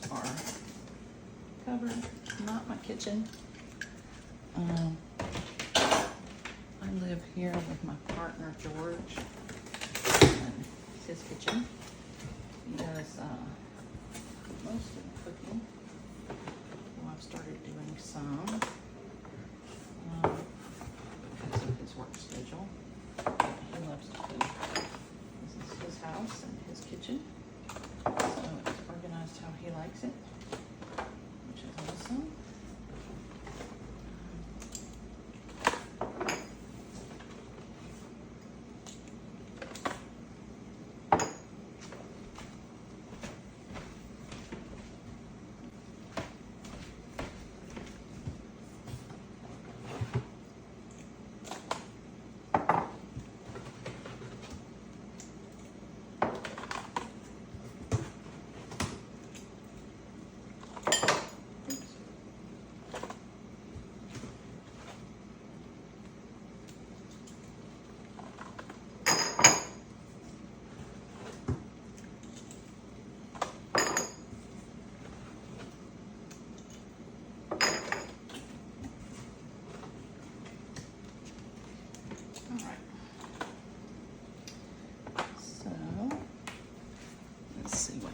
our cupboard, not my kitchen. I live here with my partner George, and it's his kitchen. He does most of the cooking. Well, I've started doing some because of his work schedule. He loves to cook. This is his house and his kitchen, so it's organized how he likes it, which is awesome.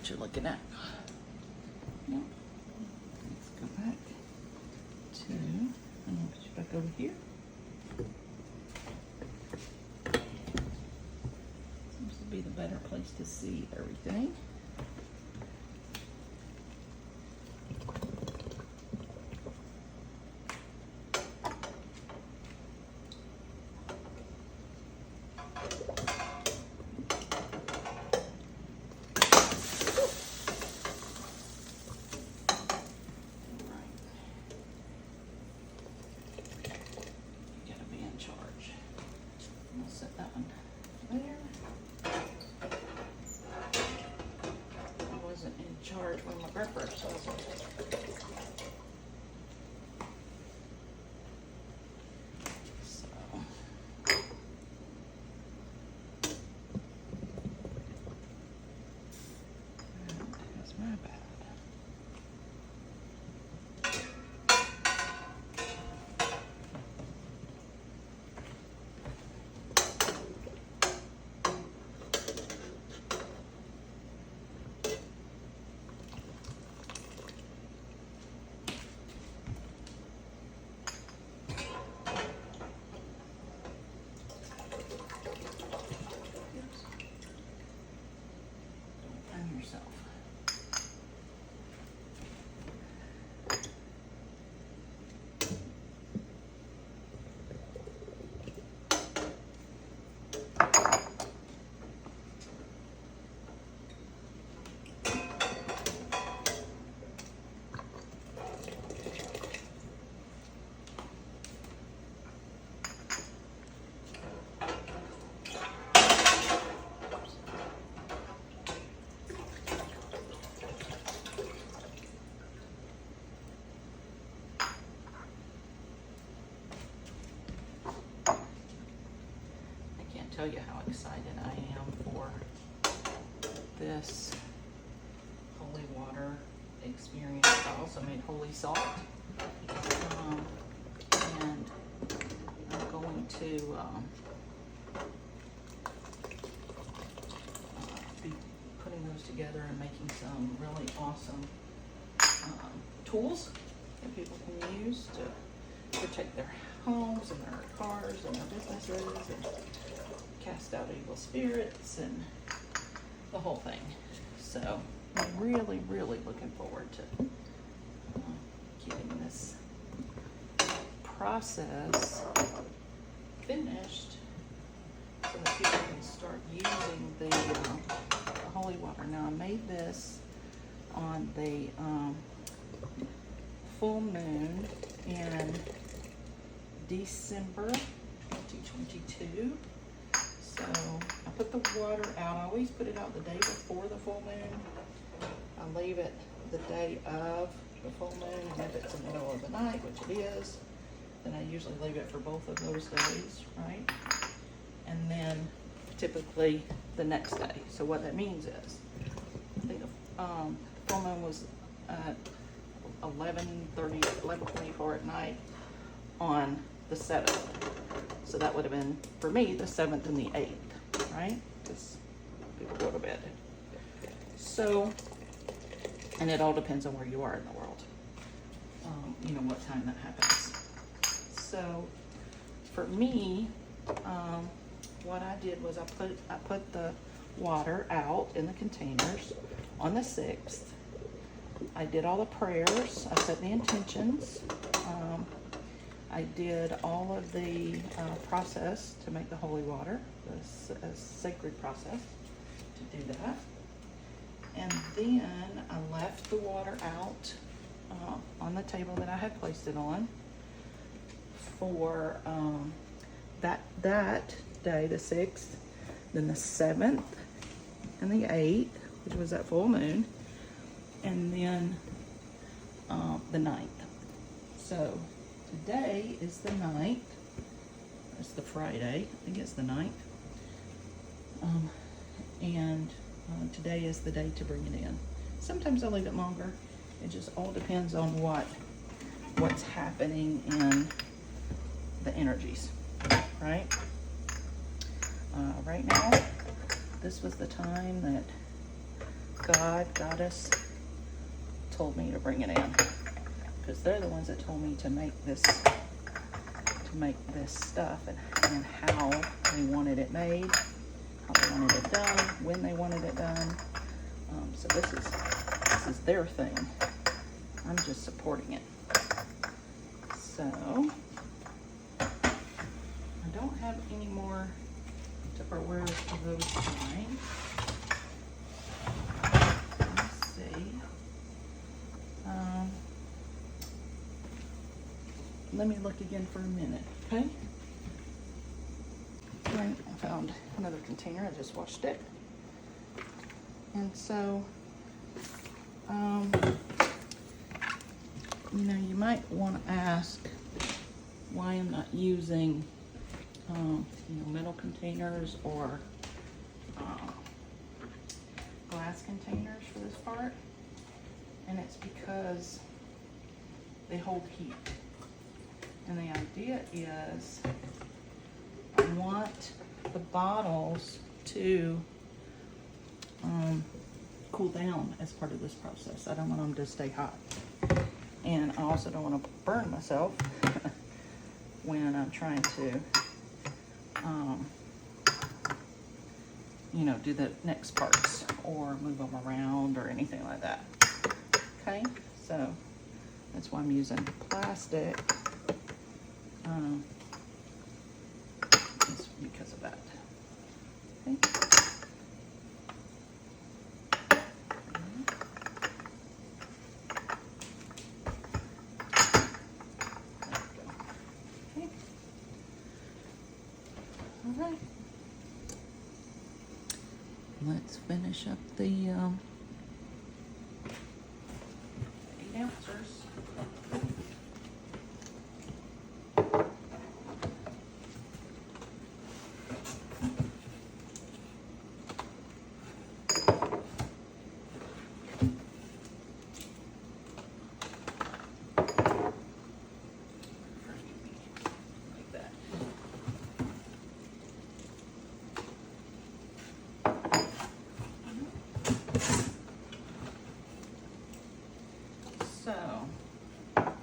You're looking at. No. Let's go back to, I'm gonna put you back over here. Seems to be the better place to see everything. Set that one there. I wasn't in charge when my gripper, so that's my bad. Yourself. Tell you how excited I am for this holy water experience. I also made holy salt, and I'm going to be putting those together and making some really awesome tools that people can use to protect their homes and their cars and their businesses and cast out evil spirits and the whole thing. So I'm really, really looking forward to getting this process finished so that people can start using the holy water. Now I made this on the full moon in December 2022. So I put the water out. I always put it out the day before the full moon. I leave it the day of the full moon, and if it's in the middle of the night, which it is, then I usually leave it for both of those days, right? And then typically the next day. So what that means is, I think the full moon was at 11:30, 11:24 at night on the 7th. So that would have been, for me, the 7th and the 8th, right? Because people go to bed. So, and it all depends on where you are in the world. You know, what time that happens. So, for me, what I did was I put the water out in the containers on the 6th. I did all the prayers. I set the intentions. I did all of the process to make the holy water, the sacred process to do that. And then I left the water out on the table that I had placed it on for that day, the 6th, then the 7th and the 8th, which was that full moon, and then the 9th. So today is the 9th. It's the Friday. I think it's the 9th. And today is the day to bring it in. Sometimes I leave it longer. It just all depends on what's happening in the energies, right? Right now, this was the time that God, Goddess, told me to bring it in, because they're the ones that told me to make this stuff and how they wanted it made, how they wanted it done, when they wanted it done. So this is their thing. I'm just supporting it. So I don't have any more Tupperwares of those kind. Let's see. Let me look again for a minute, okay? Right, I found another container. I just washed it. And so, you know, you might want to ask why I'm not using, you know, metal containers or glass containers for this part. And it's because they hold heat. And the idea is I want the bottles to cool down as part of this process. I don't want them to stay hot. And I also don't want to burn myself when I'm trying to, you know, do the next parts or move them around or anything like that. Okay, so that's why I'm using plastic. It's because of that. Okay. Alright, let's finish up the 8 ounces. So, I'm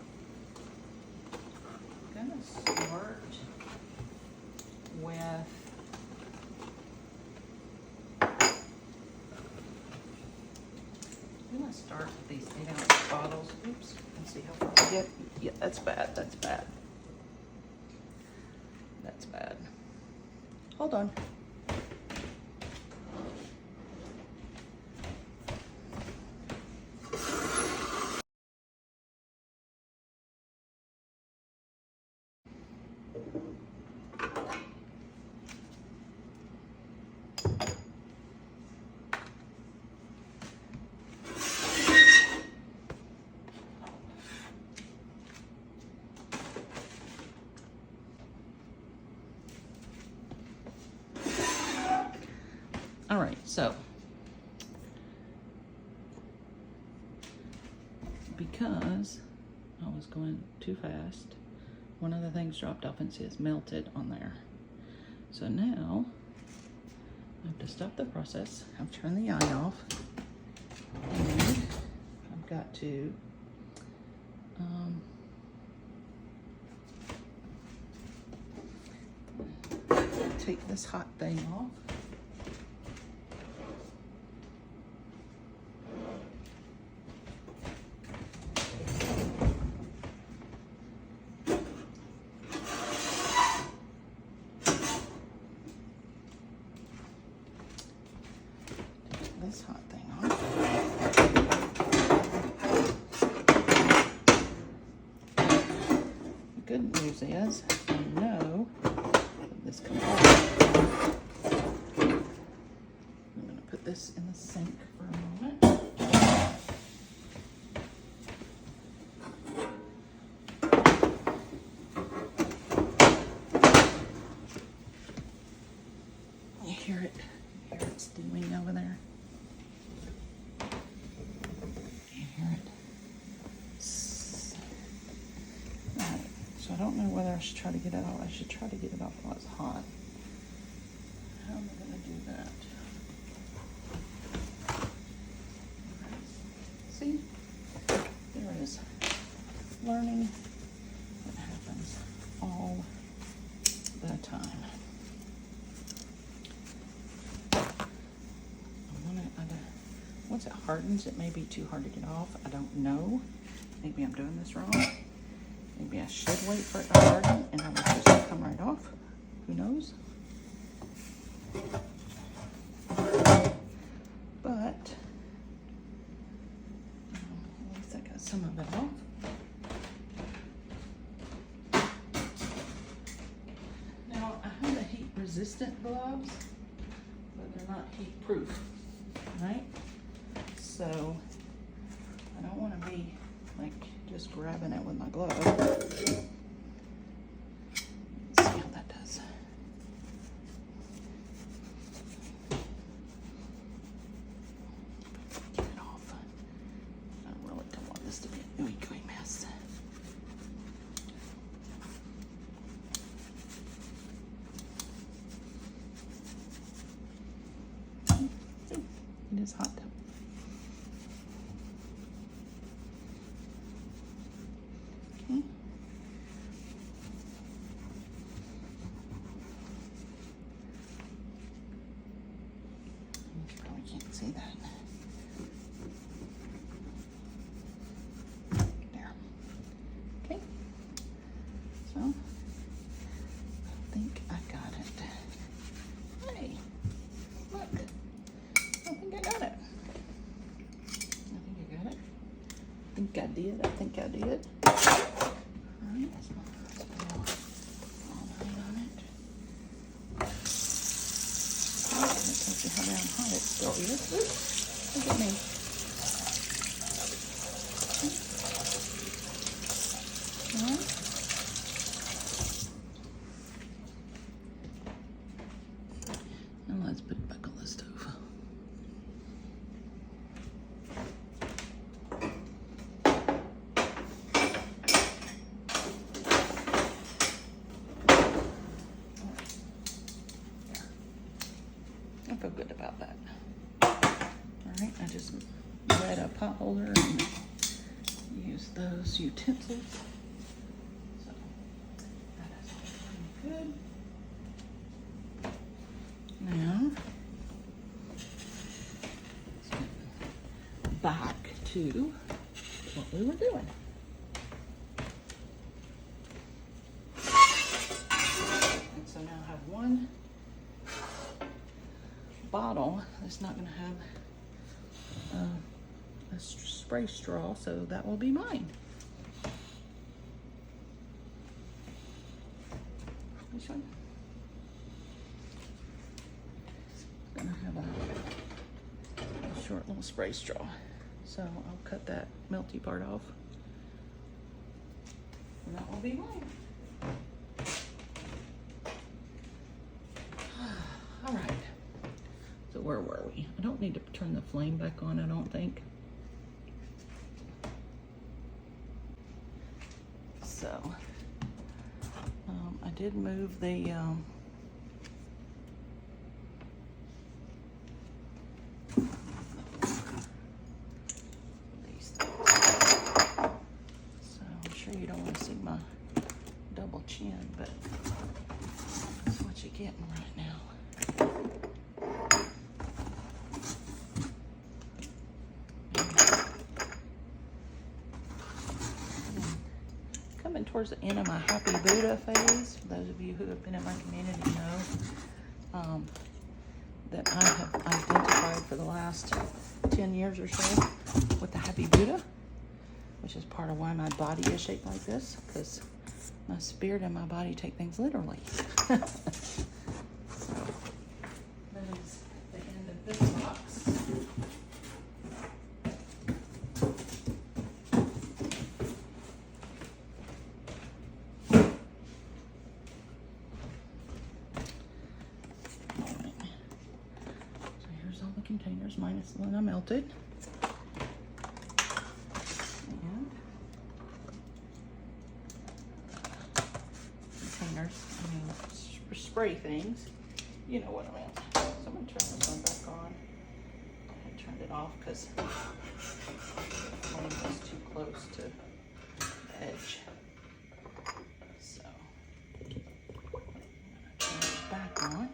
gonna start with these 8-ounce bottles. Oops, let's see how far I get. Yeah, that's bad, that's bad. That's bad. Hold on. All right, so because I was going too fast. One of the things dropped off and says melted on there. So now I have to stop the process. I've turned the eye off, and I've got to take this hot thing off. This hot thing off. The good news is I know that this comes off. I'm going to put this in the sink for a moment. You hear it? You hear it steaming over there? I don't know whether I should try to get it out. I should try to get it off while it's hot. How am I going to do that? See? There it is. Learning what happens all the time. Once it hardens, it may be too hard to get off. I don't know. Maybe I'm doing this wrong. Maybe I should wait for it to harden and I will just come right off. Who knows? But at least I got some of it off. Now I have the heat resistant gloves, but they're not heat proof, right? So I don't want to be like just grabbing it with my glove. Let's see how that does. Get it off. I really don't want this to be an ooey gooey mess. See, it is hot. Okay. You probably can't see that. There. Okay. So, I think I got it. Hey, look. I think I got it. I think I did. I think I did. Alright, let's put all that on it. That tells you how damn hot it still is. Ooh, look at me. Alright. Now let's put it back on the stove. I feel good about that. Alright, I just wet a pot holder and use those utensils. So that is all pretty good. Now, let's get back to what we were doing. And so now I have one bottle that's not going to have a spray straw, so that will be mine. This one is going to have a short little spray straw, so I'll cut that melty part off, and that will be mine. All right. So where were we? I don't need to turn the flame back on, I don't think. So, I did move the, these things. So I'm sure you don't want to see my double chin, but that's what you're getting right now. Coming towards the end of my Happy Buddha phase, for those of you who have been in my community know that I have identified for the last 10 years or so with the Happy Buddha, which is part of why my body is shaped like this, because my spirit and my body take things literally. So, that is the end of this box. Containers minus the one I melted. And containers, I mean, spray things. You know what I mean. So I'm going to turn this one back on. I turned it off because the flame was too close to the edge. So I'm going to turn it back on.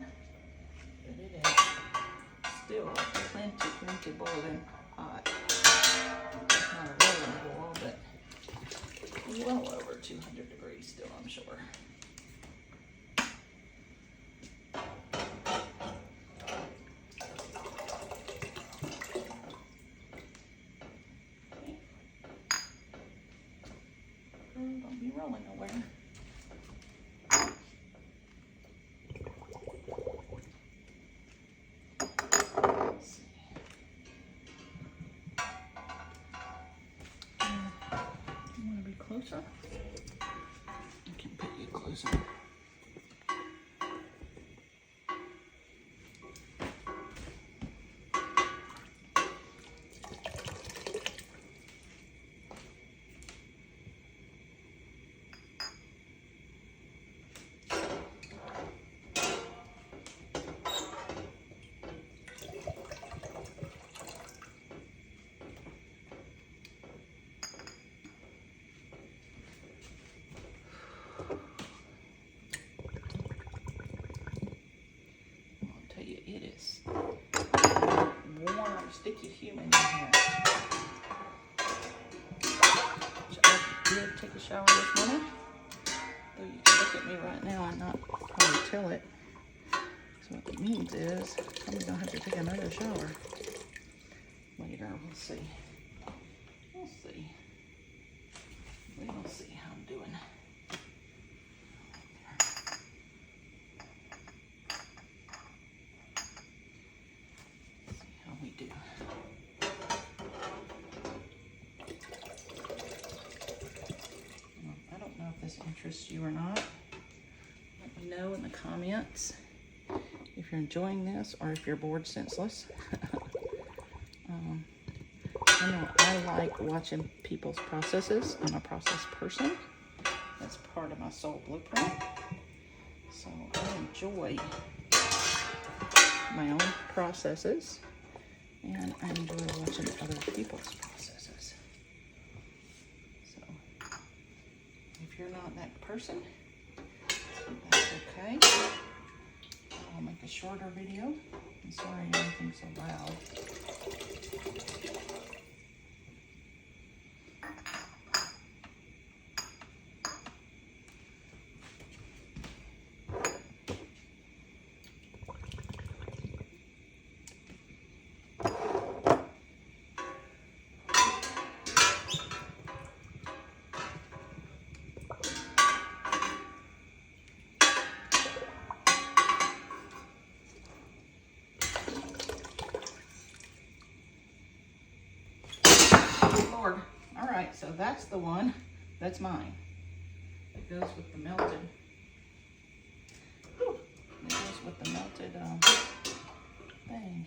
But it is still plenty boiling hot. It's not a rolling boil, but well over 200 degrees still, I'm sure. Okay. Don't be rolling nowhere. Closer. I can put you closer. It is warm, sticky, humid in here. So I did take a shower this morning. Though you can look at me right now and not probably tell it. So what that means is I'm going to have to take another shower later. We'll see. We'll see. We will see how I'm doing. Interests you or not. Let me know in the comments if you're enjoying this or if you're bored senseless. I know I like watching people's processes. I'm a process person. That's part of my soul blueprint. So I enjoy my own processes and I enjoy watching other people's processes. If you're not that person, that's okay. I'll make a shorter video. I'm sorry everything's so loud. Lord. All right, so that's the one. That's mine. It goes with the melted. It goes with the melted thing.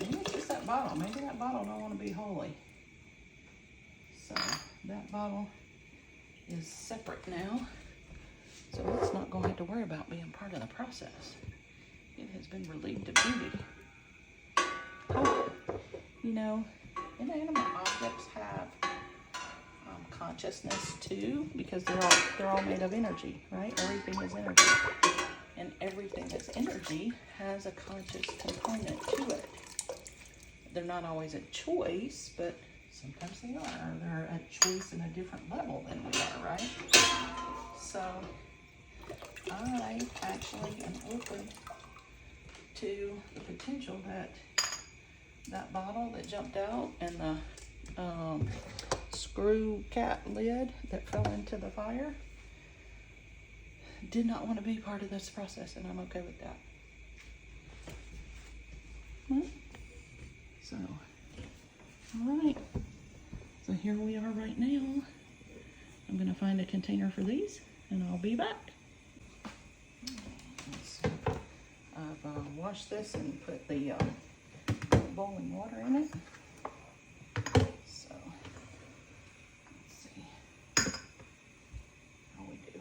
Maybe it's just that bottle. Maybe that bottle don't want to be holy. So that bottle is separate now. So it's not going to have to worry about being part of the process. It has been relieved of duty. Oh, you know, inanimate objects have consciousness too, because they're all made of energy, right? Everything is energy, and everything that's energy has a conscious component to it. They're not always a choice, but sometimes they are. They're a choice in a different level than we are, right? So I actually am open to the potential that that bottle that jumped out and the screw cap lid that fell into the fire did not want to be part of this process, and I'm okay with that. So, all right. So here we are right now. I'm going to find a container for these, and I'll be back. I've washed this and put the boiling water in it. So, let's see how we do.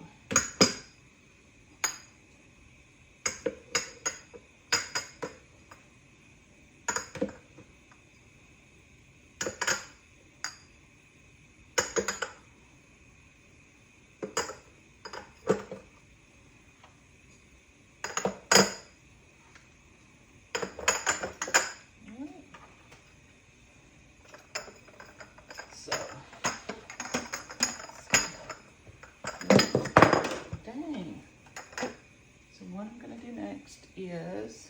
Dang. So what I'm going to do next is